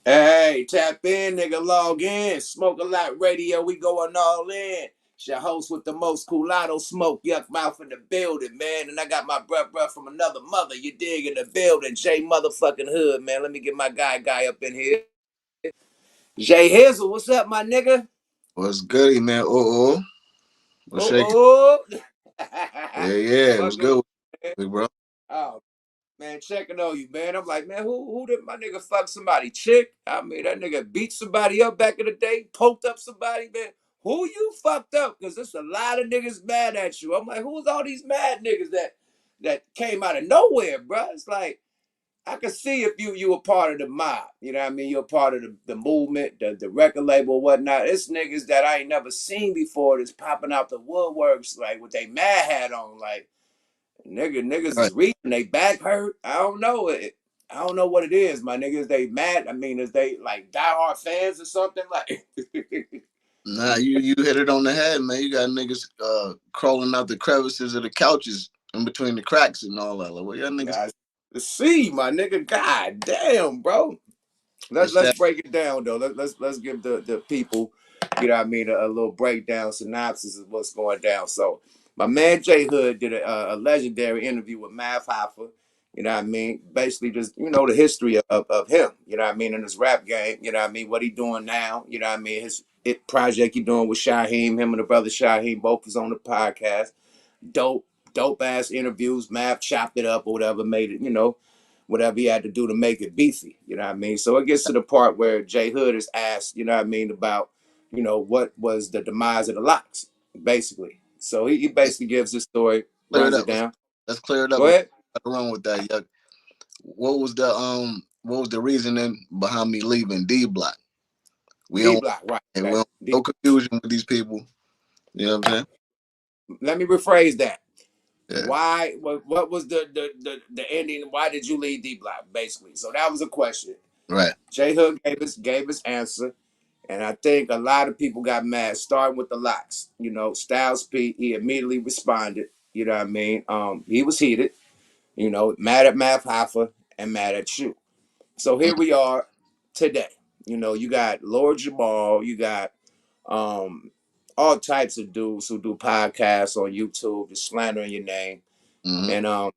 Hey, tap in, nigga, log in. Smoke a lot radio, we going all in. It's your host with the most culatto smoke, yuck mouth in the building, man. And I got my bruh from another mother, you dig, in the building. J motherfucking Hood, man. Let me get my guy up in here. Jay Hizzle, what's up, my nigga? What's goody, man? What's shaking? Oh, oh. Yeah. What's Fucking with good, you, man. big bro? Oh, man, checking on you, man. I'm like, man, who did my nigga fuck somebody? Chick? I mean, that nigga beat somebody up back in the day, poked up somebody, man. Who you fucked up? Because there's a lot of niggas mad at you. I'm like, who's all these mad niggas that came out of nowhere, bro? It's like, I could see if you were part of the mob. You know what I mean? You're part of the movement, the record label, whatnot. It's niggas that I ain't never seen before that's popping out the woodworks, like with they mad hat on, like, niggas Right. is reading, they back hurt. I don't know it. I don't know what it is, my niggas. They mad. I mean, is they like diehard fans or something? Like, Nah, you hit it on the head, man. You got niggas crawling out the crevices of the couches in between the cracks and all that. Like, what y'all niggas? I see, my nigga. God damn, bro. Let's It's let's that break it down though. Let's give the people, you know what I mean, a little breakdown, synopsis of what's going down. So my man J Hood did a legendary interview with Math Hoffa. You know what I mean? Basically just, the history of him, you know what I mean, in his rap game, you know what I mean, what he doing now, you know what I mean, his project he doing with Shaheem, him and the brother Shaheem, both is on the podcast. Dope, dope ass interviews. Math chopped it up or whatever, made it, whatever he had to do to make it beefy. You know what I mean? So it gets to the part where Jay Hood is asked, you know what I mean, about, what was the demise of the locks, basically. So he hey, basically gives this story, clear it runs it up. down. Let's clear it up. Go ahead. Wrong with that, yuck. What was the reasoning behind me leaving D Block? We D don't block, right. and we Okay. don't no confusion with these people. You know what I'm saying? Let me rephrase that. Yeah. Why? What was the ending? Why did you leave D block? Basically, so that was a question. Right. J Hood gave his answer. And I think a lot of people got mad, starting with the locks. Styles P, he immediately responded. You know what I mean? He was heated, mad at Math Hoffa and mad at you. So here we are today. You got Lord Jamal, you got um, all types of dudes who do podcasts on YouTube, just slandering your name. Mm-hmm. And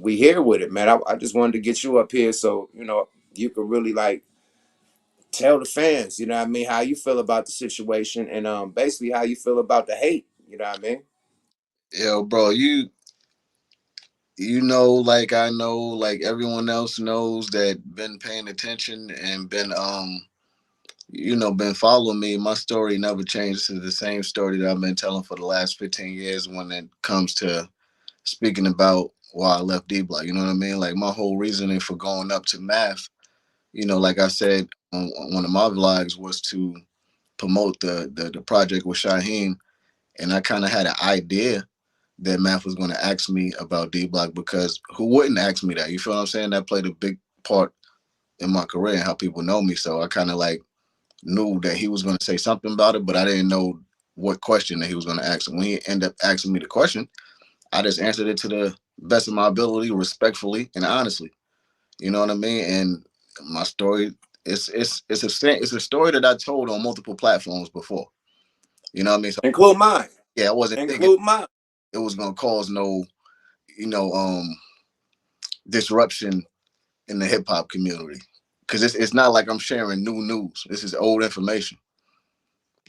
we here with it, man. I just wanted to get you up here so, you could really like tell the fans, you know what I mean, how you feel about the situation and basically how you feel about the hate, you know what I mean? Yo, bro, you know, like I know, like everyone else knows that been paying attention and been following me. My story never changed. It's the same story that I've been telling for the last 15 years when it comes to speaking about why I left D Block. You know what I mean? Like my whole reasoning for going up to math, like I said on one of my vlogs was to promote the project with Shaheem. And I kind of had an idea that Math was going to ask me about D Block because who wouldn't ask me that? You feel what I'm saying? That played a big part in my career and how people know me. So I kind of like knew that he was going to say something about it, but I didn't know what question that he was going to ask. And when he ended up asking me the question, I just answered it to the best of my ability, respectfully and honestly. You know what I mean? And my story, it's a story that I told on multiple platforms before. You know what I mean? So Include mine. yeah, I wasn't thinking Include mine. it was going to cause no, you know, disruption in the hip hop community because it's not like I'm sharing new news. This is old information.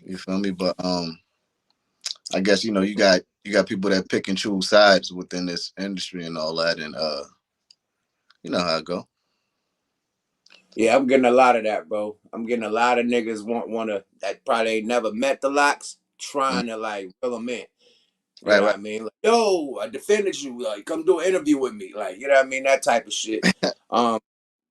You feel me? But I guess you got people that pick and choose sides within this industry and all that, and you know how it go. Yeah, I'm getting a lot of that, bro. I'm getting a lot of niggas wanna that probably ain't never met the locks, Mm, trying to like reel them in. You right, know right. what I mean? Like, yo, I defended you. Like, come do an interview with me. Like, you know what I mean? That type of shit. Um,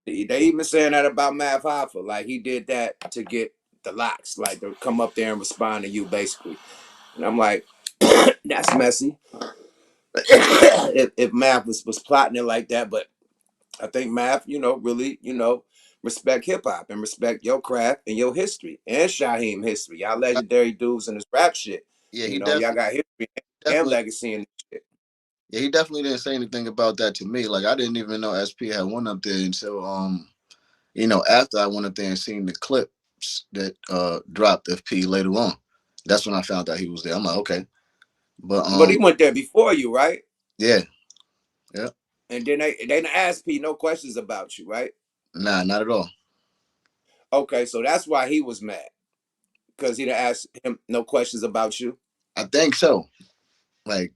they even saying that about Math Hoffa. Like, he did that to get the locks, like to come up there and respond to you, basically. And I'm like, that's messy. if Math was plotting it like that, but I think Math, really, respect hip hop and respect your craft and your history and Shaheem history. Y'all legendary dudes in this rap shit. Yeah, he Y'all definitely, got history and definitely, legacy in this shit. yeah, he definitely didn't say anything about that to me. Like I didn't even know SP had one up there until After I went up there and seen the clips that dropped FP later on, that's when I found out he was there. I'm like, okay, but But he went there before you, right? yeah, yeah, And then they didn't ask P no questions about you, right? nah, not at all. Okay, so that's why he was mad because he didn't ask him no questions about you. I think so. Like,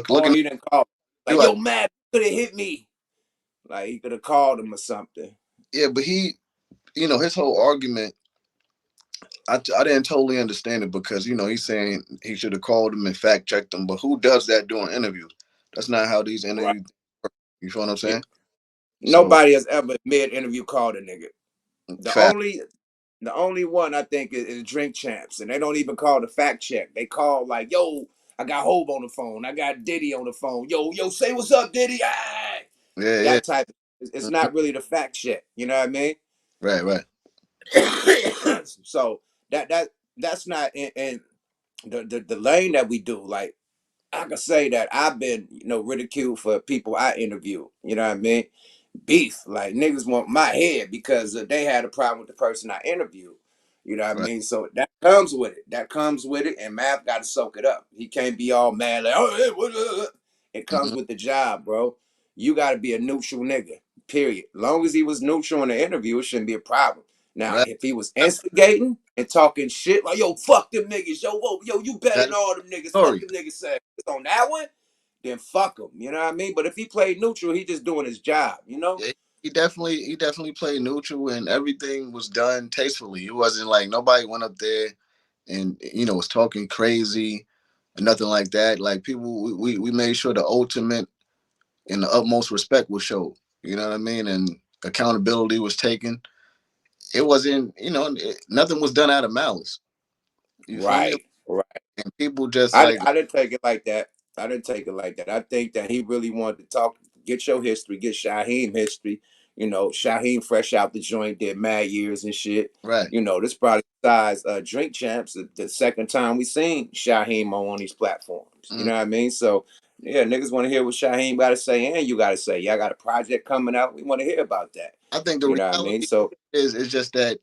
Or looking, he didn't call you're like, right. yo, Matt could have hit me. Like he could have called him or something. Yeah, but his whole argument, I didn't totally understand it because he's saying he should have called him and fact checked him, but who does that during interviews? That's not how these Right. interviews work. You feel what I'm Yeah. saying? So Nobody has ever mid interview called a nigga. The fact, only the only one I think is Drink Champs, and they don't even call the fact check. They call like, yo, I got Hove on the phone. I got Diddy on the phone. Yo, say what's up, Diddy. Ah! yeah, yeah, That type. It's mhm, not really the fact check. You know what I mean? right, right, So that's not in the lane that we do. Like I could say that I've been ridiculed for people I interview. You know what I mean? Beef. Like niggas want my head because they had a problem with the person I interviewed. You know what I right. mean? So that comes with it. That comes with it, and Math got to soak it up. He can't be all mad like, oh, hey, what? It comes Mhm. with the job, bro. You got to be a neutral nigga. Period. Long as he was neutral in the interview, it shouldn't be a problem. Now, Right. if he was instigating and talking shit like, yo, fuck them niggas, yo, you better That than is all them niggas, the fuck story. them niggas say on that one, then fuck him. You know what I mean? But if he played neutral, he just doing his job, you know? Yeah, he definitely played neutral and everything was done tastefully. It wasn't like nobody went up there and was talking crazy and nothing like that. Like people, we made sure the ultimate and the utmost respect was showed. You know what I mean? And accountability was taken. It wasn't, nothing was done out of malice. You feel me? Right, right. And people just I, like, I didn't take it like that. I didn't take it like that. I think that he really wanted to talk, get your history, get Shaheem history. Shaheem fresh out the joint, did mad years and shit. right. This probably size Drink Champs, the second time we seen Shaheem on one of these platforms. You Mm. know what I mean? So yeah, niggas want to hear what Shaheem got to say, and you got to say, y'all got a project coming out. We want to hear about that. I think the You know what I mean? reality So is just that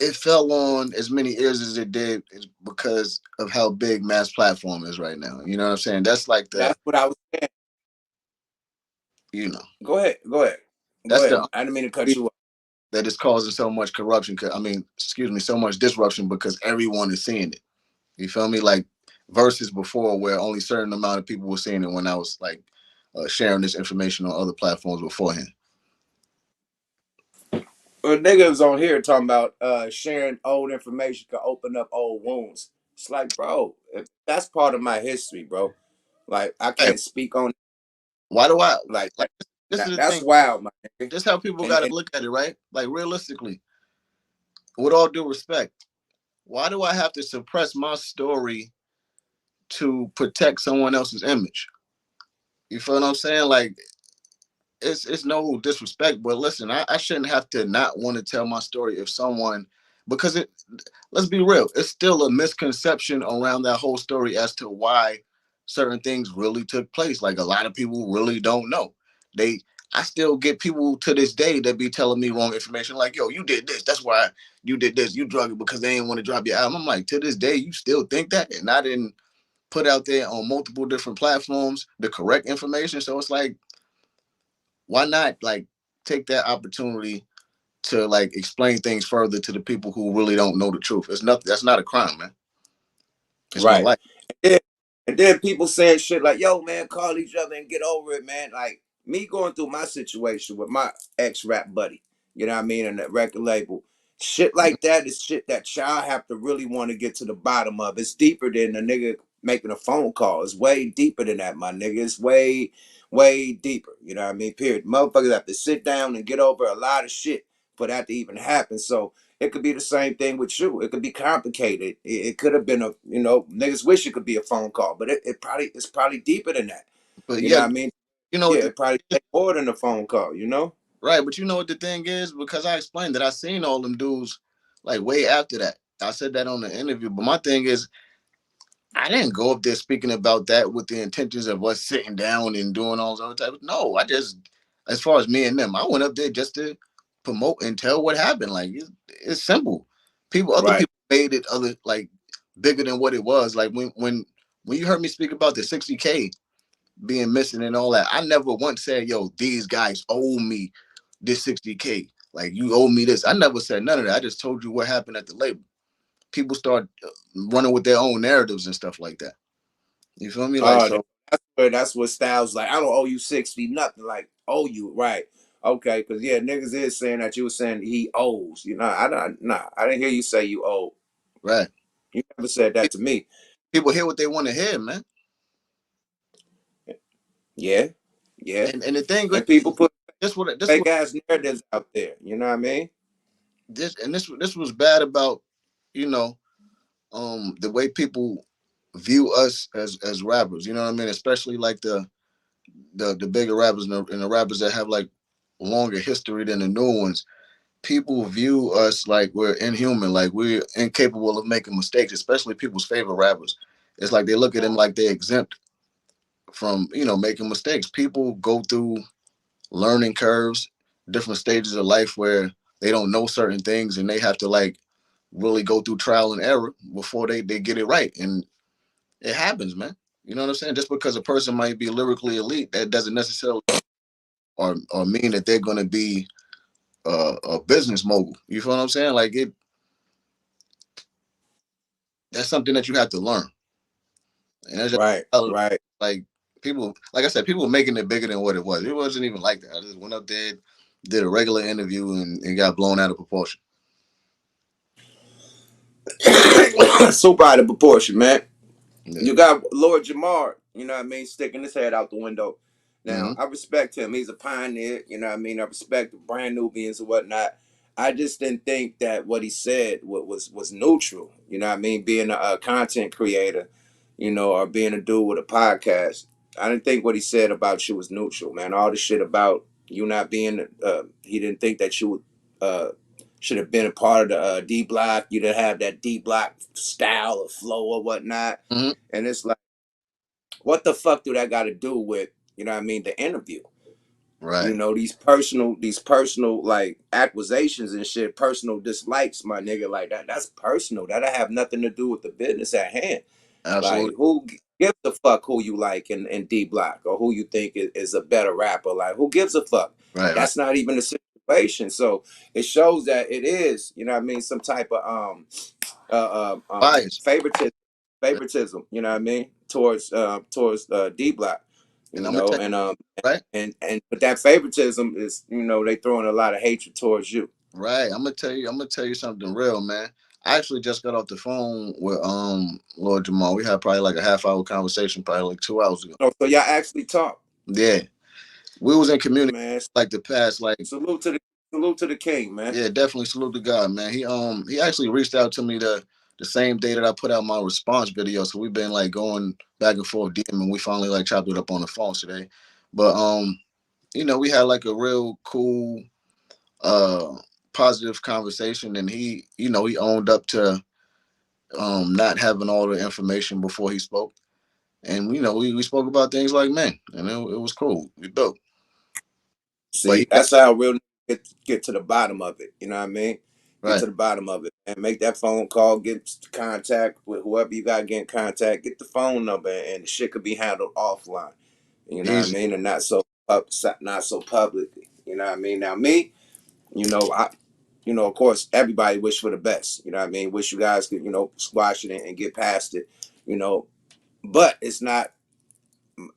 it fell on as many ears as it did is because of how big mass platform is right now. You know what I'm saying? That's like that's what I was saying. you know, Go ahead, go that's ahead. the I didn't mean to cut you off. that is causing so much corruption. I mean, excuse me, so much disruption because everyone is seeing it. You feel me? Like versus before, where only certain amount of people were seeing it when I was like sharing this information on other platforms beforehand. Well, niggas on here talking about sharing old information could open up old wounds. It's like, bro, that's part of my history, bro. Like, I Right? can't speak on Why do I like like? This is the that's thing. wild, my nigga. This is how people got And to look at it, right? Like realistically, with all due respect, why do I have to suppress my story to protect someone else's image? You feel what I'm saying? Like it's no disrespect, but listen, I shouldn't have to not want to tell my story if someone because it let's be real, it's still a misconception around that whole story as to why certain things really took place. Like a lot of people really don't know. They I still get people to this day that be telling me wrong information, like, yo, you did this. That's why you did this. You drug it because they didn't want to drop your album. I'm like, to this day, you still think that? And I didn't put out there on multiple different platforms the correct information. So it's like, why not like take that opportunity to like explain things further to the people who really don't know the truth? It's nothing. That's not a crime, man. It's my right. life. And then, and then people saying shit like, yo, man, call each other and get over it, man. Like me going through my situation with my ex rap buddy, you know what I mean, and that record label. Shit Mhm. like that is shit that y'all have to really want to get to the bottom of. It's deeper than a nigga making a phone call. It's way deeper than that, my nigga. It's way, way deeper. You know what I mean? Period. Motherfuckers have to sit down and get over a lot of shit for that to even happen. So it could be the same thing with you. It could be complicated. It could have been niggas wish it could be a phone call, but it's probably deeper than that. But You know yeah, what I mean? you know what Yeah, the it probably thing is, take more than a phone call. right? But you know what the thing is, because I explained that I seen all them dudes like way after that. I said that on the interview. But my thing is, I didn't go up there speaking about that with the intentions of us sitting down and doing all those other types. No, I just As far as me and them, I went up there just to promote and tell what happened. Like it's simple. Other Right. people made it other like bigger than what it was. Like when you heard me speak about the 60K being missing and all that, I never once said, "Yo, these guys owe me this 60K. Like you owe me this." I never said none of that. I just told you what happened at the label. People start running with their own narratives and stuff like that. You feel me? Like Oh, so, that's what Styles like. I don't owe you 60 nothing. Like owe you right. Okay, because yeah, niggas is saying that you were saying he owes. You know, I don't. Nah, I didn't hear you say you owe. right? You never said that to me. People hear what they want to hear, man. Yeah, yeah. And the thing with And people put this fake what ass narratives out there. You know what I mean? this was bad about you know the way people view us as rappers. You know what I mean? Especially like the bigger rappers and the rappers that have like longer history than the new ones. People view us like we're inhuman, like we're incapable of making mistakes, especially people's favorite rappers. It's like they look at them like they're exempt from, making mistakes. People go through learning curves, different stages of life where they don't know certain things and they have to like really go through trial and error before they get it right. And it happens, man. You know what I'm saying? Just because a person might be lyrically elite, that doesn't necessarily or mean that they're gonna be a business mogul. You feel what I'm saying? Like that's something that you have to learn. And that's just Right, right. like people, like I said, people making it bigger than what it was. It wasn't even like that. I just went up there, did a regular interview, and got blown out of proportion. Super out of proportion, man. Yeah. You got Lord Jamar, you know what I mean, sticking his head out the window. Now, Hmm. I respect him. He's a pioneer, you know what I mean? I respect the brand Nubians and whatnot. I just didn't think that what he said was neutral, you know what I mean? Being a content creator, or being a dude with a podcast. I didn't think what he said about you was neutral, man. All the shit about you not being, he didn't think that you should have been a part of the D Block. You didn't have that D Block style or flow or whatnot. Hmm. And it's like, what the fuck do that got to do with, you know what I mean, the interview? Right. These personal like accusations and shit, personal dislikes, my nigga, like that's personal. That'll have nothing to do with the business at hand. Like, Absolutely. who gives a fuck who you like in D Block or who you think is a better rapper? Like, who gives a fuck? Right. Right. That's not even the situation. So it shows that it is, you know what I mean, some type of Bias. favoritism, you know what I mean, towards D Block, And I'm gonna tell you, right. and but that favoritism is, they throwing a lot of hatred towards you. Right. I'm gonna tell you something real, man. I actually just got off the phone with Lord Jamal. We had probably like a half hour conversation, probably like 2 hours ago. Oh, so y'all actually talk, Yeah. We was in community man. like the past like Salute to the salute to the king, man. yeah, definitely salute to God, man. He actually reached out to me the same day that I put out my response video. So we've been like going back and forth DM and we finally like chopped it up on the phone today. But we had like a real cool uh positive conversation and he owned up to not having all the information before he spoke. And we spoke about things like men and it was cool. We built. But he See, that's how real get to the bottom of it. You know what I mean? Get right. to the bottom of it and make that phone call. Get contact with whoever you got to get in contact. Get the phone number, and the shit could be handled offline. You know what I Easy. mean? And not so publicly. You know what I mean? Now me, I, of course, everybody wish for the best. You know what I mean? Wish you guys could, squash it and get past it. You know, but it's not.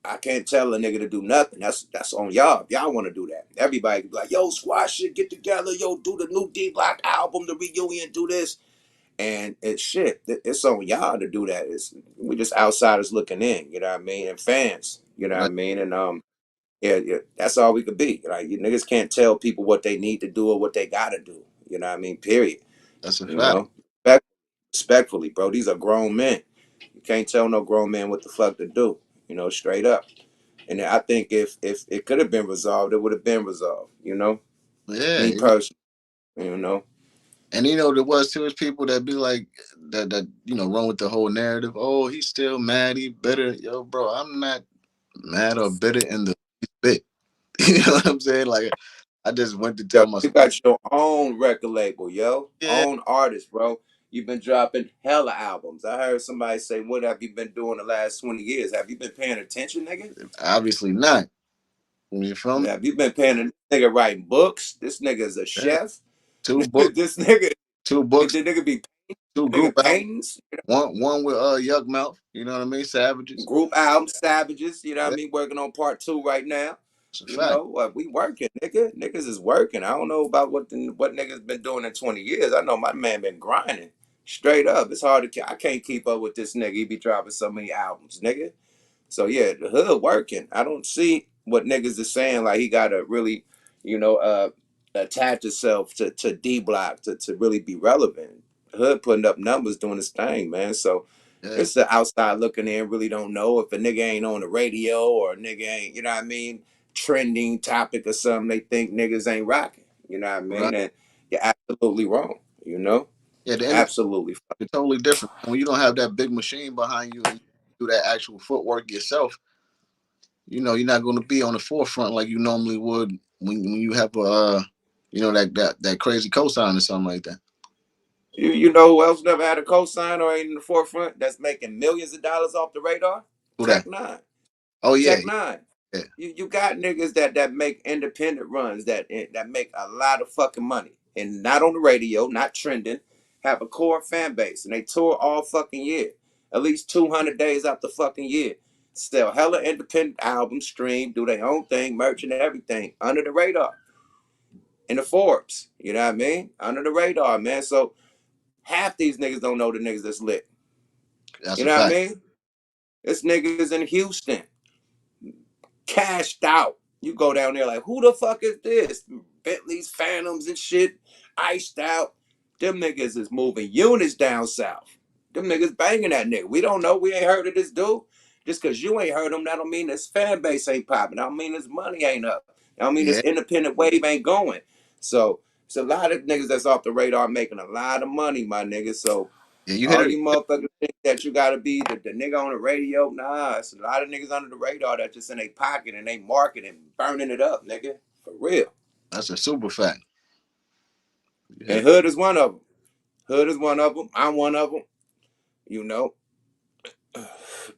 I can't tell a nigga to do nothing. That's on y'all. If y'all want to do that, everybody can be like, "Yo, squash it, get together, yo, do the new D Block album, the reunion, do this." And it's shit. It's on y'all to do that. We just outsiders looking in. You know what I mean? And fans. You know what I Right. mean? And yeah, yeah, that's all we could be. Like, you niggas can't tell people what they need to do or what they gotta do. You know what I mean? Period. That's a You fact. know, Respect, respectfully, bro. These are grown men. You can't tell no grown man what the fuck to do. Straight up. And I think if it could have been resolved, it would have been resolved. Yeah. Me personally. You know, And there was too is people that be like that run with the whole narrative. Oh, he's still mad, he bitter. Yo, bro, I'm not mad or bitter in the least bit. You know what I'm saying? Like I just went to Yo, tell you myself, got your own record label, yo. yeah, Own artist, bro. You've been dropping hella albums. I heard somebody say, "What have you been doing the last 20 years? Have you been paying attention, nigga? obviously not. You feel me? Have you been paying a nigga writing books? This nigga is a Yeah. chef. Two books, This nigga, two the books, nigga be two nigga group albums. paintings, One with Yuck Mouth. You know what I mean? Savages. group albums, Savages. You know what I Yeah, mean? Working on part two right now. it's a You fact. know what? We working, nigga. Niggas is working. I don't know about what niggas been doing in 20 years. I know my man been grinding straight up. It's hard to. I can't keep up with this nigga. He be dropping so many albums, nigga. So yeah, the hood working. I don't see what niggas is saying like he gotta really, you know, attach itself to D Block to really be relevant. The hood putting up numbers doing his thing, man. So Yeah, it's the outside looking in, really don't know if a nigga ain't on the radio or a nigga ain't, you know what I mean, trending topic or something. They think niggas ain't rocking. You know what I right. mean? And you're absolutely wrong. You know, Yeah, the industry absolutely. is totally different. When you don't have that big machine behind you and you do that actual footwork yourself, you're not going to be on the forefront like you normally would when you have a, that crazy cosign or something like that. You know who else never had a cosign or ain't in the forefront that's making millions of dollars off the radar? Who that? Tech Nine. Oh yeah, Tech Nine. yeah, You got niggas that make independent runs that make a lot of fucking money and not on the radio, not trending, have a core fan base and they tour all fucking year, at least 200 days out the fucking year. Sell hella independent albums, stream, do their own thing, merch and everything under the radar in the Forbes. You know what I mean? Under the radar, man. So half these niggas don't know the niggas that's lit. that's You a know what I fact. mean? This niggas in Houston, cashed out. You go down there like, who the fuck is this? Bentleys, Phantoms, and shit, iced out. Them niggas is moving units down south. Them niggas banging that nigga. We don't know. We ain't heard of this dude. Just because you ain't heard him, that don't mean his fan base ain't popping. That don't mean his money ain't up. That don't mean his Yeah, independent wave ain't going. So it's a lot of niggas that's off the radar making a lot of money, my niggas. So yeah, you hit all it. you motherfuckers think that you gotta be the nigga on the radio. Nah, it's a lot of niggas under the radar that just in their pocket and they marketing, burning it up, nigga. For real. That's a super fact. You hit And it. Hood is one of them. Hood is one of them. I'm one of them. You know,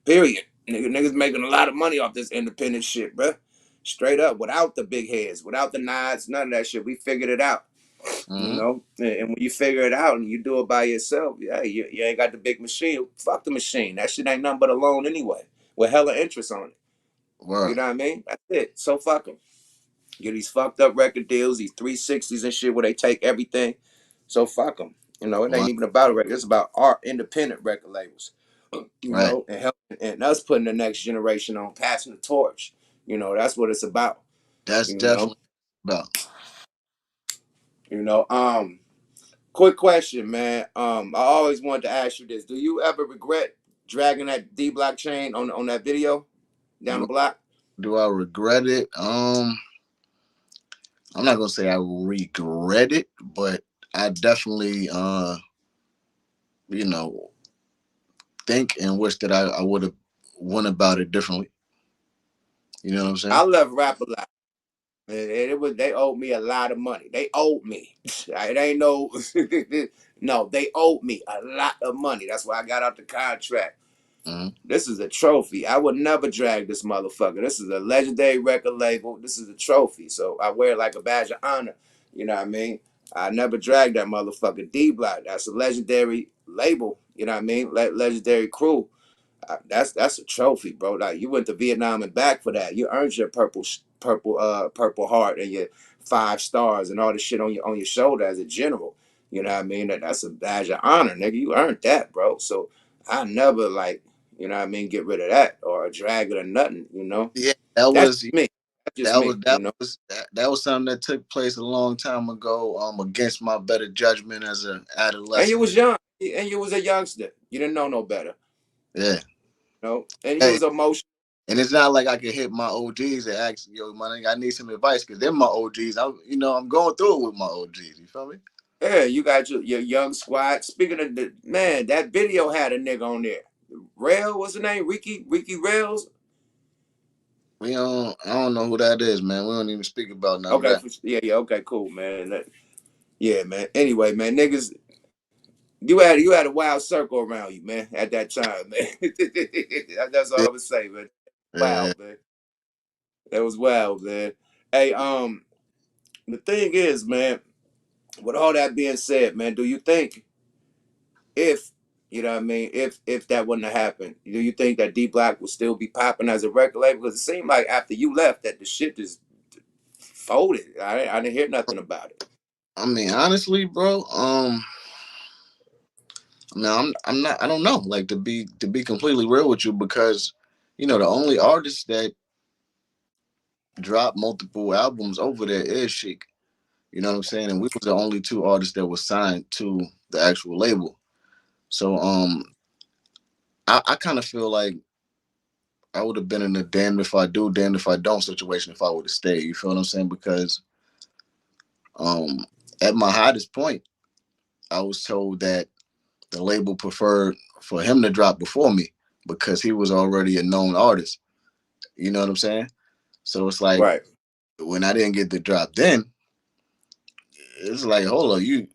period. Niggas making a lot of money off this independent shit, bruh. Straight up, without the big heads, without the nods, none of that shit. We figured it out. You Hmm. know, and when you figure it out and you do it by yourself, yeah, you ain't got the big machine. Fuck the machine. That shit ain't nothing but a loan anyway, with hella interest on it. You Word. know what I mean? That's it. So fuck them. Get these fucked up record deals, these 360s and shit where they take everything. So fuck them. You know, it ain't One. even about a record. It's about our independent record labels. You Right. know, and help and us putting the next generation on, passing the torch. You know, that's what it's about. That's You know, definitely about. you know. Quick question, man. I always wanted to ask you this: do you ever regret dragging that D block chain on that video down Do the block? do I regret it? I'm not gonna say I regret it, but I definitely you know think and wish that I would have went about it differently. You know what I'm saying? I left rap a lot. And it was they owed me a lot of money. They owed me. It ain't no no, they owed me a lot of money. That's why I got out the contract. Hmm. This is a trophy. I would never drag this motherfucker. This is a legendary record label. This is a trophy. So I wear it like a badge of honor. You know what I mean? I never dragged that motherfucker D Block. That's a legendary label. You know what I mean? Legendary crew. That's a trophy, bro. Like you went to Vietnam and back for that. You earned your purple heart and your 5 stars and all the shit on your shoulder as a general. You know what I mean? That's a badge of honor, nigga. You earned that, bro. So I never like, you know what I mean, get rid of that or drag it or nothing, you know. Yeah, that That's was just me. That's just that was me, you that know. was that was something that took place a long time ago. Against my better judgment as an And you adolescent. was young. And you was a youngster. You didn't know no better. Yeah. You know? And you Hey, was emotional. and it's not like I can hit my OGs and ask, yo, my nigga, I need some advice because they're my OGs. I'm going through it with my OGs. You feel me? Yeah, you got your young squad. Speaking of the man, that video had a nigga on there. Rail, what's the name? Ricky Rails. I don't know who that is, man. We don't even speak about none of Okay, that. yeah, yeah, okay, cool, man. Yeah, man. Anyway, man, niggas, you had a wild circle around you, man, at that time, man. That's all Yeah, I'm gonna say, man. yeah. Wow, man. That was wild, man. Hey, the thing is, man, with all that being said, man, do you think if you know what I mean, if that wouldn't have happened, do you think that D Block would still be popping as a record label? Because it seemed like after you left that the shit just folded. I didn't hear nothing about it. I mean, honestly, bro. I mean, I'm not. I don't know. Like to be completely real with you, because the only artist that dropped multiple albums over there is Sheik. You know what I'm saying? And we was the only two artists that was signed to the actual label. So I kind of feel like I would have been in a damned if I do, damned if I don't situation if I would have stayed. You feel what I'm saying? Because um at my hottest point, I was told that the label preferred for him to drop before me because he was already a known artist. You know what I'm saying? So it's like Right. when I didn't get the drop then, it's like, hold on,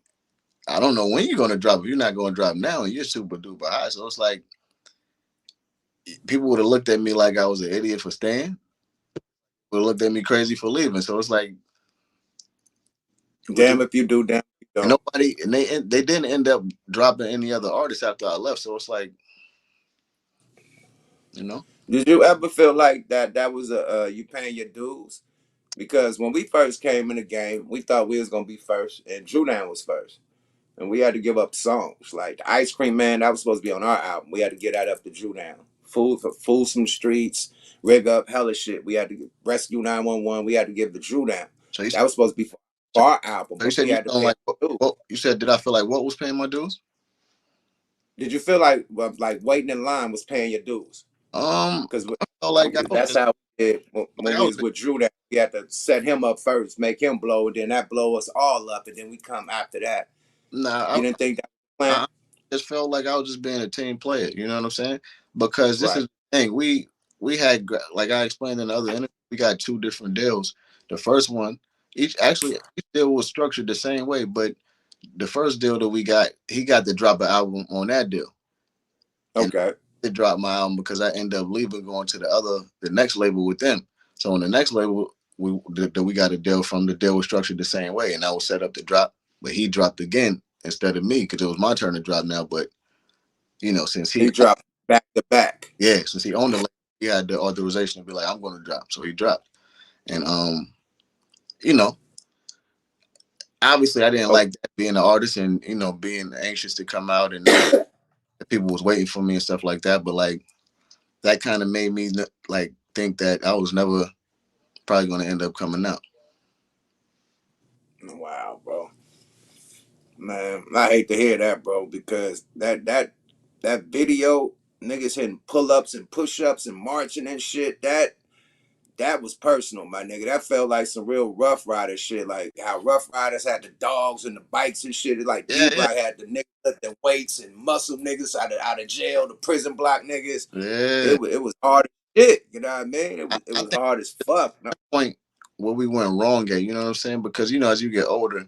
I don't know when you're gonna drop. If you're not gonna drop now and you're super duper high. So it's like people would have looked at me like I was an idiot for staying, would have looked at me crazy for leaving. So it's like, what you Damn if you do, damn if you and don't. nobody and they didn't end up dropping any other artists after I left. So it's like, you know, Did you ever feel like that was a you paying your dues? Because when we first came in the game, we thought we was gonna be first, and Drew Down was first, and we had to give up songs like the Ice Cream Man that was supposed to be on our album. We had to get that up to Drew Down. Food for Foolsome Streets, Rig Up, hella shit. We had to Rescue 911. We had to give the Drew Down. so you That was supposed to be so, for our album, you but said we you had to don't pay like our dues. what you said. Did I feel like what was paying my dues? Did you feel like like waiting in line was paying your dues? Because I felt like I was that's just how we did like when I we was was with Drew. That we had to set him up first, make him blow, and then that blow us all up, and then we come after that. nah. You didn't think that was the plan, I just felt like I was just being a team player. You know what I'm saying? Because this is right? the thing. We had, like I explained in the other interview, we got two different deals. The first one, each deal was structured the same way, but the first deal that we got, he got to drop an album on that deal, and Okay, they dropped my album because I ended up leaving, going to the next label with them. So on the next label, we got a deal from, the deal was structured the same way, and I was set up to drop, but he dropped again instead of me because it was my turn to drop now. But since he dropped back to back. since he owned the label, he had the authorization to be like, I'm going to drop. So he dropped, and you know, obviously I didn't Okay. like that, being an artist and being anxious to come out and know that people was waiting for me and stuff like that. But like that kind of made me like think that I was never probably going to end up coming out. Wow, bro, man, I hate to hear that, bro, because that video, niggas hitting pull ups and push ups and marching and shit. That was personal, my nigga. That felt like some real Rough Rider shit. Like how Rough Riders had the dogs and the bikes and shit. It's like D Yeah, yeah, Block had the niggas lifting weights and muscle niggas out of jail, the prison block niggas. yeah. It was hard as shit. You know what I mean? It I was think hard as fuck. No, point where we went wrong at, you know what I'm saying? Because as you get older,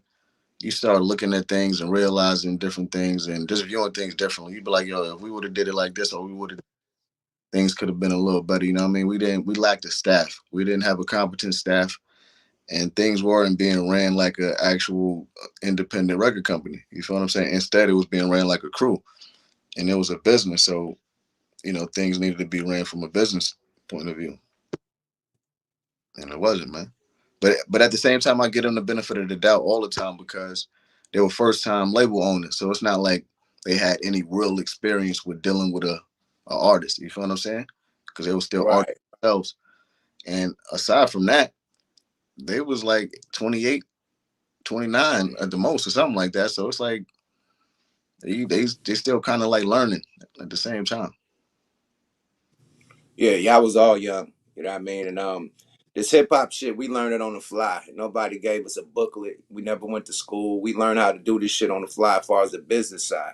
you start looking at things and realizing different things and just viewing things differently. You be like, yo, if we would have did it like this, or we would have, things could have been a little better. You know what I mean? We lacked a staff. We didn't have a competent staff, and things weren't being ran like an actual independent record company. You feel what I'm saying? Instead, it was being ran like a crew, and it was a business. So things needed to be ran from a business point of view, and it wasn't, man. But at the same time, I give them the benefit of the doubt all the time because they were first time label owners. So it's not like they had any real experience with dealing with a artist. You feel what I'm saying? Because they were still artists right. themselves. And aside from that, they was like 28, 29 at the most or something like that. So it's like they still kind of like learning at the same time. Yeah, y'all was all young. You know what I mean? And this hip hop shit, we learned it on the fly. Nobody gave us a booklet. We never went to school. We learned how to do this shit on the fly as far as the business side.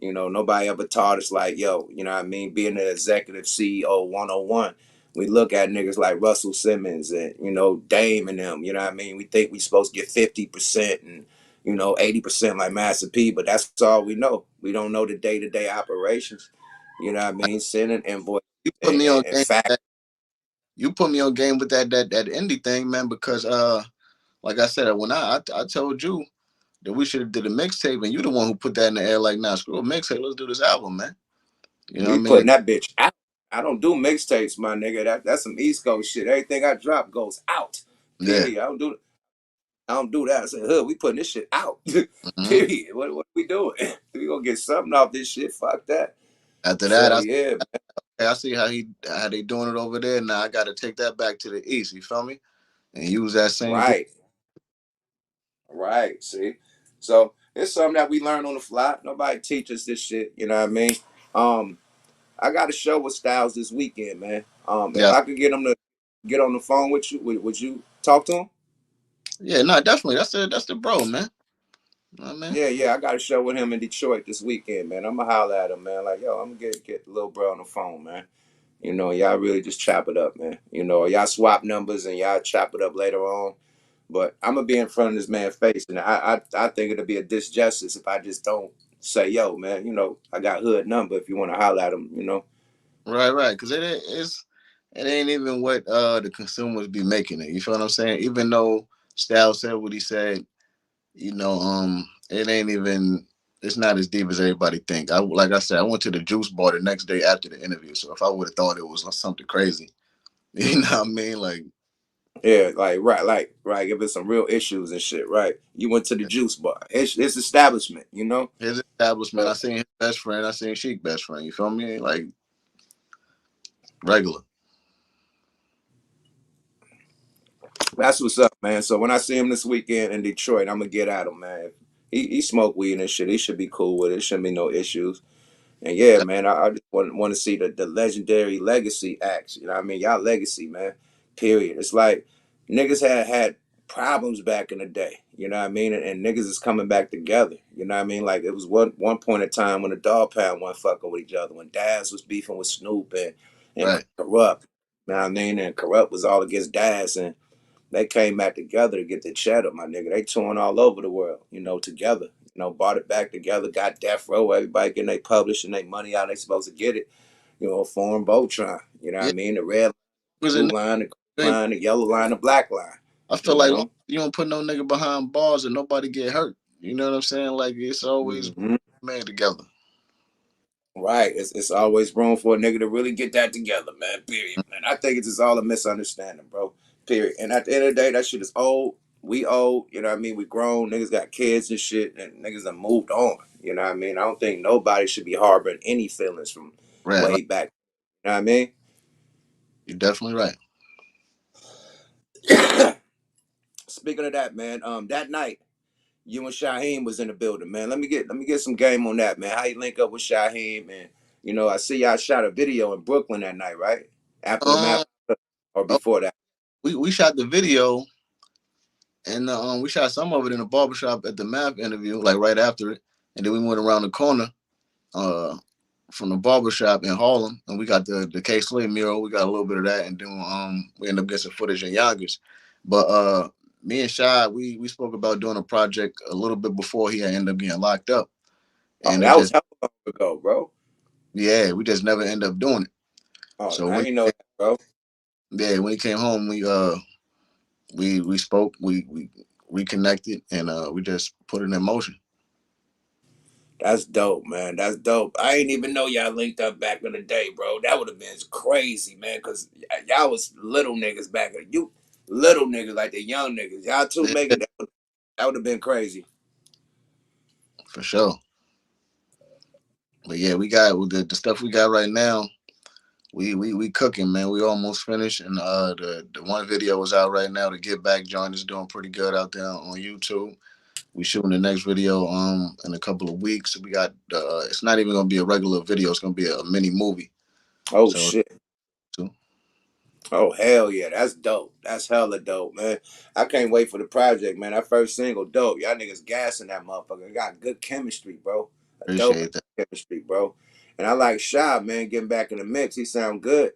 Nobody ever taught us like, yo, you know what I mean? Being an executive CEO 101. we look at niggas like Russell Simmons and Dame and them. You know what I mean? We think we supposed to get 50% and 80% like Master P, but that's all we know. We don't know the day-to-day operations. You know what I mean? Sending invoice You put and, me and, on and game. fact. You put me on game with that indie thing, man. Because like I said, when I told you that we should have did a mixtape, and you the one who put that in the air. Like, nah, screw a mixtape. Let's do this album, man. You know what We I mean? putting that bitch out. I don't do mixtapes, my nigga. That's some East Coast shit. Everything I drop goes out. Yeah. Period. I don't do that. I said, hood, we putting this shit out. Hmm. Period. What we doing? We gonna get something off this shit. Fuck that. After that, So yeah, I see how they doing it over there. Now I got to take that back to the east. You feel me? And use that same. right, right. See, so it's something that we learn on the fly. Nobody teach us this shit. You know what I mean? Um, I got a show with Styles this weekend, man. If Yeah. I could get him to get on the phone with you, would you talk to him? Yeah. No, definitely. That's the bro, man. You know what I mean? Yeah. I got a show with him in Detroit this weekend, man. I'm gonna holler at him, man. Like, yo, I'm gonna get little bro on the phone, man. Y'all really just chop it up, man. Y'all swap numbers and y'all chop it up later on. But I'm gonna be in front of this man's face, and I think it'll be a disjustice if I just don't say, yo, man. I got hood number if you want to holler at him. Right, right. Because it ain't even what the consumers be making it. You feel what I'm saying? Even though Styles said what he said, it ain't even. It's not as deep as everybody think. Like I said, I went to the juice bar the next day after the interview. So if I would have thought it was something crazy, you know what I mean? Like Yeah, like right, right. If it's some real issues and shit, right? You went to the juice bar. It's establishment. his establishment, So I seen his best friend, I seen Sheik best friend. You feel me? Like regular. that's what's up, man. So when I see him this weekend in Detroit, I'm gonna get at him, man. He smoke weed and shit. He should be cool with it. Shouldn't be no issues. And yeah, man, I just want to see the legendary legacy acts. You know what I mean? Y'all legacy, man. Period. It's like niggas had problems back in the day. You know what I mean? And niggas is coming back together. You know what I mean? Like it was one point in time when the Dog Pound wasn't fucking with each other, when Daz was beefing with Snoop and Right. Corrupt. You know what I mean? And Corrupt was all against Daz, and they came back together to get the cheddar, my nigga. They touring all over the world, together. Bought it back together, got Death Row, everybody getting they publishing their money out they supposed to get it. Form Voltron. You know what I Yeah. mean? The red Was it blue line, the green line, the yellow line, the black line. I feel You like know? you don't put no nigga behind bars and nobody get hurt. You know what I'm saying? Like it's always hmm made together. Right. It's always room for a nigga to really get that together, man. Period. Man. I think it's just all a misunderstanding, bro. Period. And at the end of the day, that shit is old. We old. You know what I mean? We grown. Niggas got kids and shit, and niggas have moved on. You know what I mean? I don't think nobody should be harboring any feelings from Right. way back. You know what I mean? You're definitely right. Speaking of that, man, that night you and Shaheem was in the building, man. Let me get some game on that, man. How you link up with Shaheem, and I see y'all shot a video in Brooklyn that night, right? After the map Um, or oh, before that? we shot the video and we shot some of it in the barbershop at the map interview, like right after it, and then we went around the corner uh from the barbershop in Harlem, and we got the K Slade mural. We got a little bit of that, and then we ended up getting some footage in Yonkers. But me and Shy, we spoke about doing a project a little bit before he had ended up getting locked up, Oh, and it that was just hell long ago, bro. yeah, we just never end up doing it. Oh, So I ain't know that, bro. when he came home, we spoke, we reconnected, and we just put it in motion. That's dope, man. That's dope. I ain't even know y'all linked up back in the day, bro. That would have been crazy, man. Cause y'all was little niggas back then. You little niggas like the young niggas. Y'all two make Yeah, it. That would have been crazy. for sure. But yeah, we got with the stuff we got right now. We cooking, man. We almost finished, and the one video is out right now. The Get Back joint is doing pretty good out there on YouTube. We shooting the next video in a couple of weeks. We got it's not even gonna be a regular video. It's gonna be a mini movie. Oh So shit. Oh hell yeah, that's dope. That's hella dope, man. I can't wait for the project, man. That first single, dope. Y'all niggas gassing that motherfucker. Got good chemistry, bro. A dope appreciate that. chemistry, bro. And I like Shy, man, getting back in the mix. He sound good.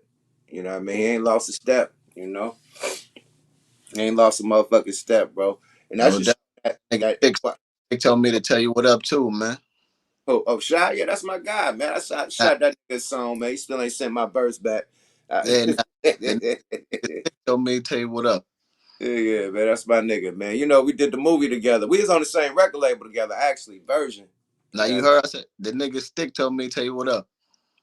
You know what I mean? He ain't lost a step. He ain't lost a motherfucking step, bro. And that's No just doubt. that Nigga, that what. Stick told me to tell you what up too, man. Oh, Shy, yeah, that's my guy, man. I Nah, shot that nigga song, man. He still ain't sent my verse back. yeah, nah, Yeah, the nigga Stick told me to tell you what up. yeah, man, that's my nigga, man. We did the movie together. We was on the same record label together, actually, Version. Now Yeah. you heard I said the nigga Stick told me to tell you what up.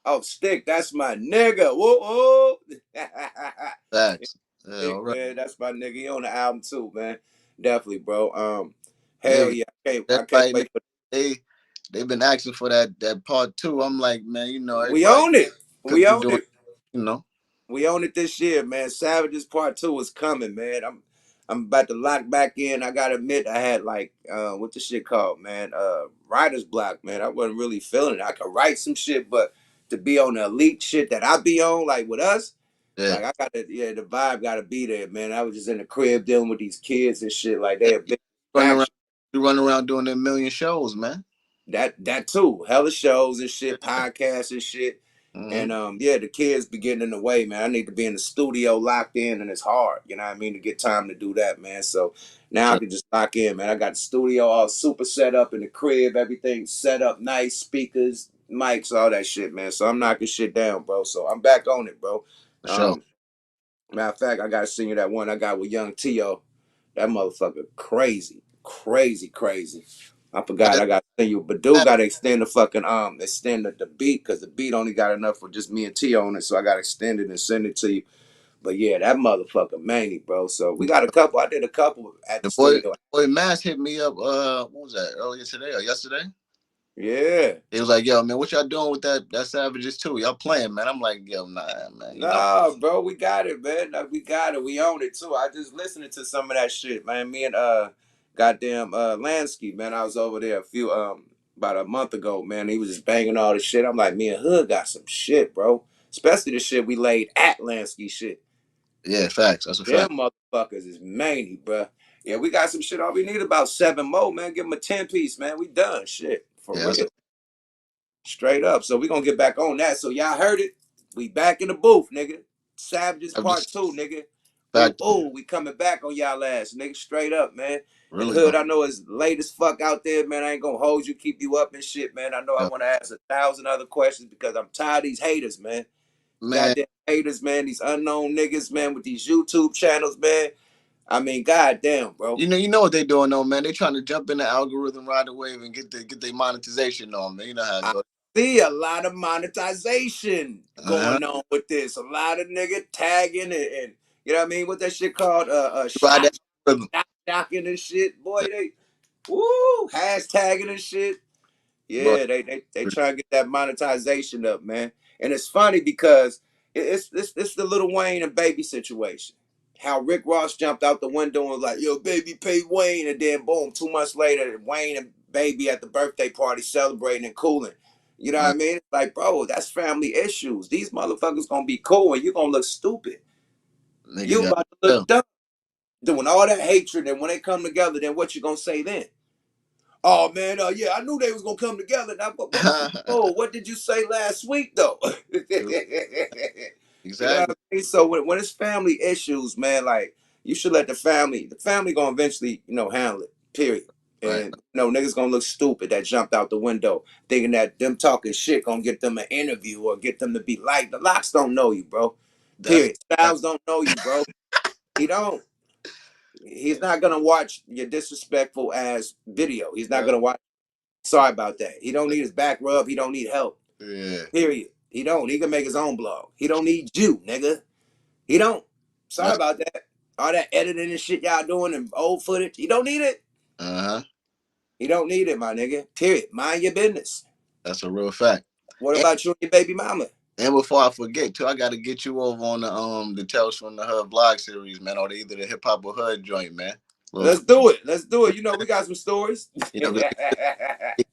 Oh, Stick, that's my nigga. Whoa, whoa. Facts. Yeah, all Stick, right. man, that's my nigga. He on the album too, man. Definitely, bro. Hell Hey, yeah, I can't everybody, man, wait for. they they've been asking for that part two. I'm like, man, We everybody own it. could We be own doing, it. you know. We own it this year, man. Savages Part Two is coming, man. I'm about to lock back in. I gotta admit, I had like what the shit called, man? Writer's block, man. I wasn't really feeling it. I could write some shit, but to be on the elite shit that I be on, like with us, Yeah. like I gotta, yeah, the vibe gotta be there, man. I was just in the crib dealing with these kids and shit, like they a big Running around, distraction. you running around doing a million shows, man. That too, hella shows and shit, podcasts and shit. Hmm. And yeah, the kids be getting in the way, man. I need to be in the studio locked in, and it's hard, you know what I mean, to get time to do that, man. So now I Sure, can just lock in, man. I got the studio all super set up in the crib, everything set up nice, speakers, mics, all that shit, man. So I'm knocking shit down, bro. So I'm back on it, bro. for sure. Um, Matter of fact, I gotta send you that one I got with Young T.O. That motherfucker crazy, crazy, crazy. I forgot Man, I got to send you, but dude man, got to extend the fucking extend the beat because the beat only got enough for just me and T on it, so I got to extend it and send it to you. But yeah, that motherfucker many, bro. So we got a couple. I did a couple at the studio. boy Mass hit me up. What was that? Earlier today or yesterday? Yeah. He was like, "Yo, man, what y'all doing with that Savages too? Y'all playing, man?" I'm like, "Yo, nah, man. Nah, bro, we got it, man. Like, we got it. We own it too. I just listening to some of that shit, man. Me and goddamn Lansky, man. I was over there a few about a month ago, man. He was just banging all the shit. I'm like, me and Hood got some shit, bro. Especially the shit we laid at Lansky shit. Yeah, facts. That's a Them fact. motherfuckers is many, bro. Yeah, we got some shit. All we need about 7 more, man. Give them a 10 piece, man. We done shit for Yeah, that's a real. Straight up. So we gonna get back on that. So y'all heard it. We back in the booth, nigga. Savages I'm Part just Two, nigga. Ooh, fact. ooh, we coming back on y'all ass, nigga. Straight up, man. And Really Hood, going. I know it's late as fuck out there, man. I ain't gonna hold you, keep you up and shit, man. I know I Yo, want to ask 1,000 other questions because I'm tired of these haters, man. man, Goddamn haters, man. These unknown niggas, man, with these YouTube channels, man. I mean, goddamn, bro. you know what they doing though, man. They trying to jump in the algorithm, ride the wave, and get their monetization on, man. You know how it I goes. see a lot of monetization Uh huh. going on with this. A lot of nigga tagging and you know what I mean? What that shit called? Ride that Shot, algorithm. shocking and shit. Boy, they woo hashtagging and shit. Bro, Yeah, they try to get that monetization up, man. And it's funny because it's the Little Wayne and Baby situation. How Rick Ross jumped out the window and was like, "Yo, Baby, pay Wayne," and then boom, 2 months later, Wayne and Baby at the birthday party celebrating and cooling. You know what uh, I mean? Like, bro, that's family issues. These motherfuckers gonna be cool, and you gonna look stupid. nigga You got about to look dumb doing all that hatred, and when they come together, then what you gonna say then? Oh man, yeah, I knew they was gonna come together. Now, still. oh, what did you say last week though? You know what Exactly. I mean? So when it's family issues, man, like you should let the family gonna eventually, handle it. Period. Right. And niggas gonna look stupid that jumped out the window thinking that them talking shit gonna get them an interview or get them to be liked. The locks don't know you, bro. That's Period. Styles don't know you, bro. He don't. He's not gonna watch your disrespectful ass video. He's not yeah. gonna watch. Sorry about that. He don't need his back rub. He don't need help. Yeah. Period. He don't. He can make his own blog. He don't need you, nigga. He don't. Sorry That's about that. All that editing and shit y'all doing and old footage. He don't need it. uh huh. He don't need it, my nigga. Period. Mind your business. That's a real fact. What And, about you and your baby mama? and before I forget too, I got to get you over on the Tales from the Hood vlog series, man, or either the Hip Hop or Hood joint, man. Little, Let's do it. Let's do it. We got some stories. you know,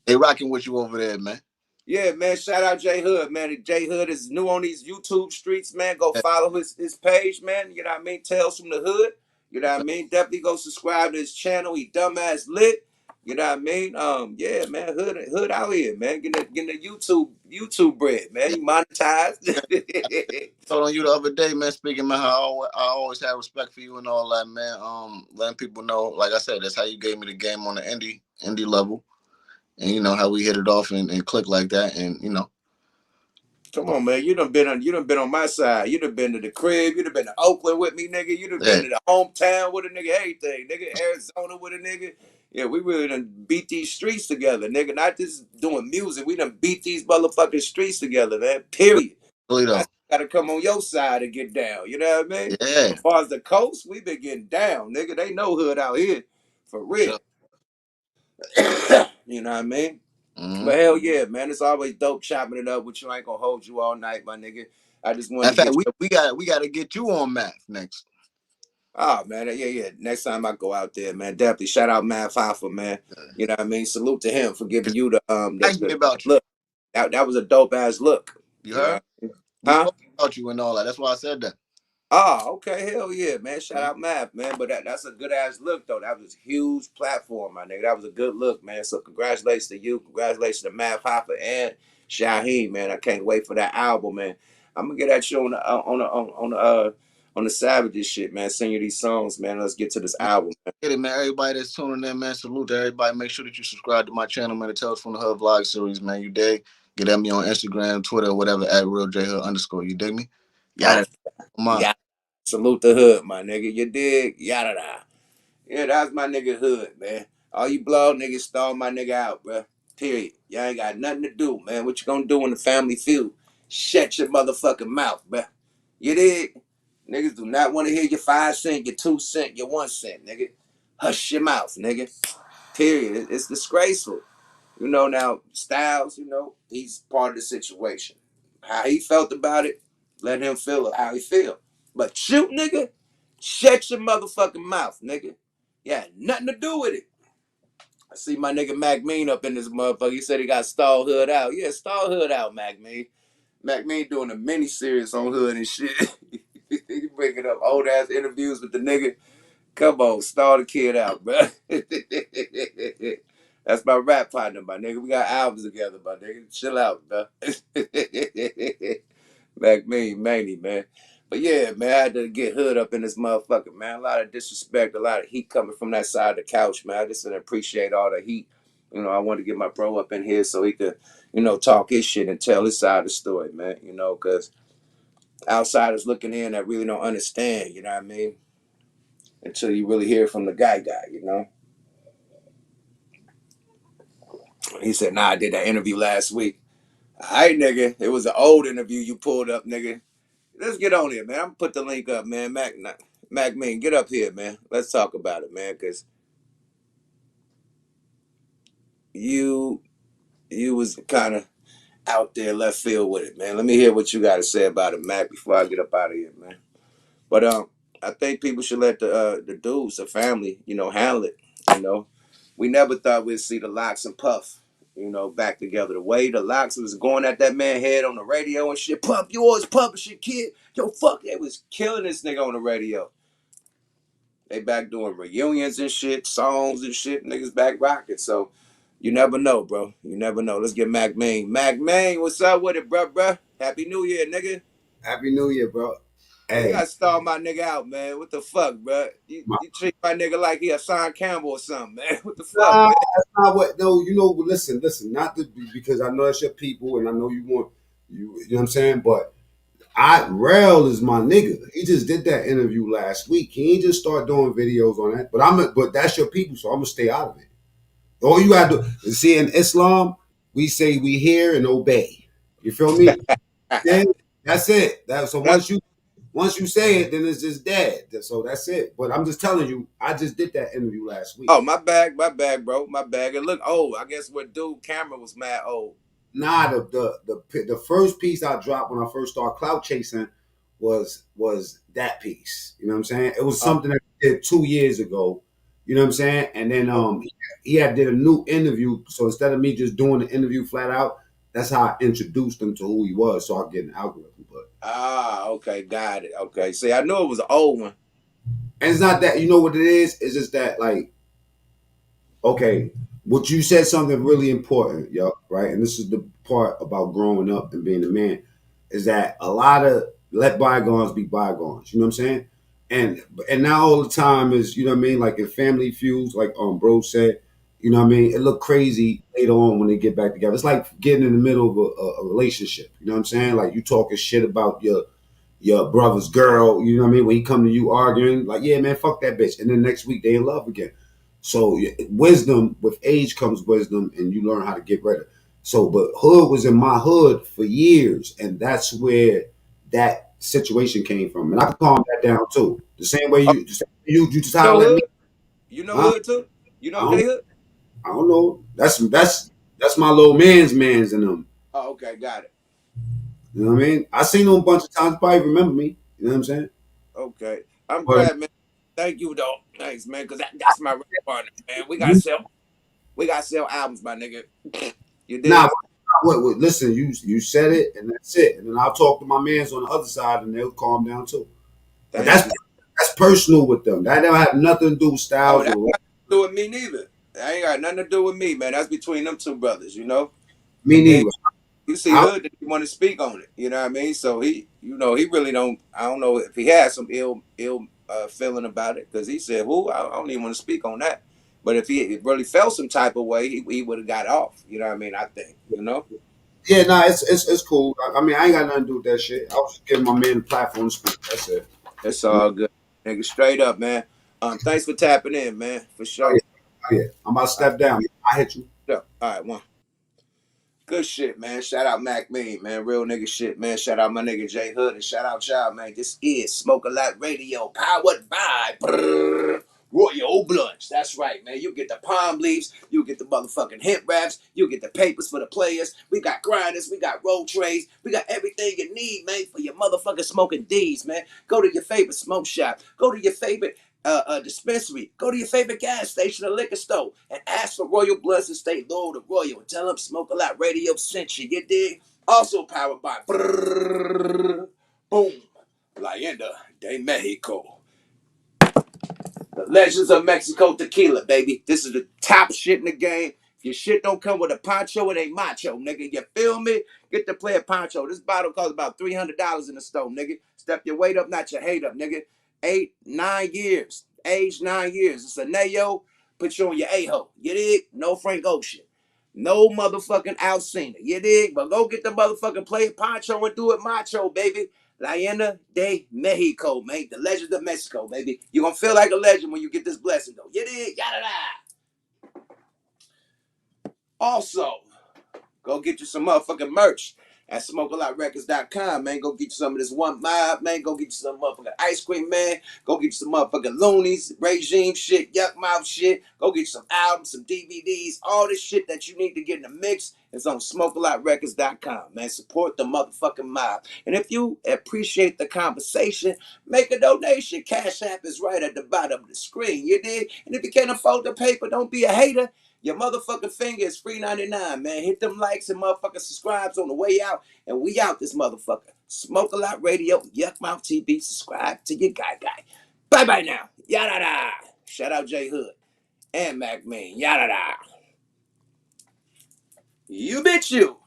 they rocking with you over there, man. Yeah, man. Shout out J Hood, man. J Hood is new on these YouTube streets, man. Go follow his page, man. You know what I mean? Tales from the Hood. You know what I mean? Definitely go subscribe to his channel. He dumbass lit. You know what I mean? Yeah, man, hood out here, man. Getting the YouTube bread, man. You monetize. Told on you the other day, man. Speaking, man, how I always have respect for you and all that, man. Letting people know, like I said, that's how you gave me the game on the indie level, and you know how we hit it off and click like that, and you know, Come on, man. You done been on my side. You done been to the crib. You done been to Oakland with me, nigga. You done been yeah, to the hometown with a nigga. Everything, nigga. Arizona with a nigga. Yeah, we really done beat these streets together, nigga. Not just doing music. We done beat these motherfucking streets together, man. Period. really I though, gotta come on your side and get down. You know what I mean? yeah, As far as the coast, we been getting down, nigga. They know hood out here, for for real. sure. You know what I mean? Mm-hmm. But hell yeah, man. It's always dope chopping it up with you. I ain't gonna hold you all night, my nigga. I just wanted In to fact, get we your. we got to get you on math next. Oh man, yeah, yeah. Next time I go out there, man, definitely shout out Matt Hoffa, man. You know what I mean? Salute to him for giving Cause you the I hear the about you. look. That was a dope ass look. You You know, heard? We huh? spoke about you and all that. That's why I said that. Oh, okay, hell yeah, man. Shout Mhm. out Math, man. But that's a good ass look though. That was a huge platform, my nigga. That was a good look, man. So congratulations to you. Congratulations to Math Hopper and Shaheem, man. I can't wait for that album, man. I'm gonna get at you on the Savages shit, man. Send you these songs, man. Let's get to this album. Get it, man. Everybody that's tuning in, man. Salute to everybody. Make sure that you subscribe to my channel, man. The Tales from the Hood vlog series, man. You dig? Get at me on Instagram, Twitter, whatever, at RealJHood_. You dig me? Oh, Yada. Come on. yeah. Salute the hood, my nigga. You dig? Yada da. Yeah, that's my nigga hood, man. All you blog niggas stall my nigga out, bro. Period. Y'all ain't got nothing to do, man. What you gonna do when the family feud? Shut your motherfucking mouth, bro. You dig? Niggas do not want to hear your 5 cent, your 2 cent, your 1 cent, nigga. Hush your mouth, nigga. Period. It's disgraceful. You know, now, Styles, he's part of the situation. How he felt about it, let him feel how he feel. But you, nigga, shut your motherfucking mouth, nigga. Yeah, nothing to do with it. I see my nigga Mac Mean up in this motherfucker. He said he got Stall Hood out. Yeah, Stall Hood out, Mac Mean. Mac Mean doing a mini series on Hood and shit. He bringing up old ass interviews with the nigga. Come on, stall the kid out, bro. That's my rap partner, my nigga. We got albums together, my nigga. Chill out, bro. Back me, Manny, man. But yeah, man, I had to get hood up in this motherfucker, man. A lot of disrespect, a lot of heat coming from that side of the couch, man. I just didn't appreciate all the heat. I wanted to get my bro up in here so he could, talk his shit and tell his side of the story, man. Because outsiders looking in that really don't understand, you know what I mean? Until you really hear from the guy. He said, nah, I did that interview last week. All right, nigga. It was an old interview you pulled up, nigga. Let's get on here, man. I'm gonna put the link up, man. Mac Mean, get up here, man. Let's talk about it, man. Cause you you was kind of out there left field with it, man. Let me hear what you got to say about it, Mac, before I get up out of here, man. But I think people should let the dudes, the family, handle it. You know, we never thought we'd see the Locks and Puff, back together. The way the Locks was going at that man head on the radio and shit. Puff, you always publishing, kid. Yo, fuck, they was killing this nigga on the radio. They back doing reunions and shit, songs and shit. Niggas back rocking. So you never know, bro. You never know. Let's get Mac Main. Mac Main, what's up with it, bruh? Happy New Year, nigga. Happy New Year, bro. Hey, you Hey, gotta stall my nigga out, man. What the fuck, bro? You, my, you treat my nigga like he a Sean Campbell or something, man. What the fuck, nah, man? that's not what. No, listen. Not to, because I know it's your people, and I know you want you. You know what I'm saying? But Rel is my nigga. He just did that interview last week. He ain't just start doing videos on that. But that's your people, so I'm gonna stay out of it. All you gotta do is see in Islam, we say we hear and obey. You feel me? Then that's it. So That's, once you say it, then it's just dead. So that's it. But I'm just telling you, I just did that interview last week. oh, my bag, bro, my bag. It look old. I guess what dude camera was mad old. Nah, the first piece I dropped when I first started clout chasing was that piece. You know what I'm saying? It was Oh, something that I did 2 years ago. You know what I'm saying? And then oh, he had did a new interview. So instead of me just doing the interview flat out, that's how I introduced him to who he was, so I get an algorithm. But okay, got it. Okay, see, I knew it was an old one. and it's not that, you know what it is? It's just that, like, okay. what you said something really important, yo, right? And this is the part about growing up and being a man, is that a lot of let bygones be bygones. You know what I'm saying? And now all the time is, you know what I mean? Like in family feuds, like bro said, you know what I mean? It look crazy later on when they get back together. It's like getting in the middle of a relationship. You know what I'm saying? Like you talking shit about your brother's girl, you know what I mean? When he come to you arguing, like, yeah, man, fuck that bitch. And then next week they in love again. So wisdom, with age comes wisdom, and you learn how to get rid of. So, but hood was in my hood for years, and that's where that situation came from. And I can calm that down too. Oh, The same way you just you know holler at me, Hood? You know huh? Hood too? You I know J don't, Hood? I don't know. That's my little man's in them. Oh, okay, got it. You know what I mean? I seen him a bunch of times. Probably remember me. You know what I'm saying? Okay. I'm But glad, man. Thank you though. Thanks, man, because that's my rap partner, man. you, We got sell albums, my nigga. You nah, dig? listen, you said it, and that's it. And then I'll talk to my mans on the other side, and they'll calm down too. But Thank you. that's personal with them. That don't have nothing to do with Oh, styles that or got nothing to do with me neither. That ain't got nothing to do with me, man. That's between them two brothers, you know? me And then neither. you see I, Hood that he want to speak on it. You know what I mean? So he, he really don't. I don't know if he has some ill feeling about it because he said, "Who? I don't even want to speak on that." But if he really felt some type of way, he would have got off. You know what I mean? I think. yeah, nah, it's cool. I mean, I ain't got nothing to do with that shit. I was just giving my man the platform to speak. That's it. It's You know? all good, nigga. Straight up, man. Thanks for tapping in, man. For Oh yeah, sure. oh yeah. I'm about to All right, step down. I hit you. yeah. All right, one. Good shit, man. Shout out Mac Mean, man. Real nigga shit, man. Shout out my nigga J Hood and shout out y'all, man. This is Smoke a Lot Radio, powered by Royal Blunts. That's right, man. You get the palm leaves, you get the motherfucking hemp wraps, you get the papers for the players. We got grinders, we got roll trays, we got everything you need, man, for your motherfucking smoking D's, man. Go to your favorite smoke shop. Go to your favorite dispensary. Go to your favorite gas station or liquor store and ask for Royal Blunts and stay loyal to Royal and tell them Smoke a Lot Radio sent you. You dig? Also powered by Boom, Leyenda de Mexico. The Legends of Mexico Tequila, baby. This is the top shit in the game. If your shit don't come with a poncho, it ain't macho, nigga. You feel me? Get to play a poncho. This bottle costs about $300 in the store, nigga. Step your weight up, not your hate up, nigga. 8, 9 years. Age 9 years. It's a Nayo. Put you on your A-ho. You dig? No Frank Ocean. No motherfucking Alcina. You dig? But go get the motherfucking play poncho and do it macho, baby. Leyenda de Mexico, mate. The Legend of Mexico, baby. You're gonna feel like a legend when you get this blessing, though. You dig? Yada da. Also, go get you some motherfucking merch at smokealotrecords.com, man. Go get you some of this one mob, man. Go get you some motherfucking ice cream, man. Go get you some motherfucking loonies, regime shit, yuck mouth shit. Go get you some albums, some DVDs, all this shit that you need to get in the mix is on smokealotrecords.com, man. Support the motherfucking mob. And if you appreciate the conversation, make a donation. Cash App is right at the bottom of the screen, you dig? And if you can't afford the paper, don't be a hater. Your motherfucking finger is free 99, man. Hit them likes and motherfucking subscribes on the way out. And we out this motherfucker. Smoke a Lot Radio, Yuck Mouth TV. Subscribe to your guy. Bye bye now. Yada da. Shout out J Hood and Mac Man. Yada da. You bitch you.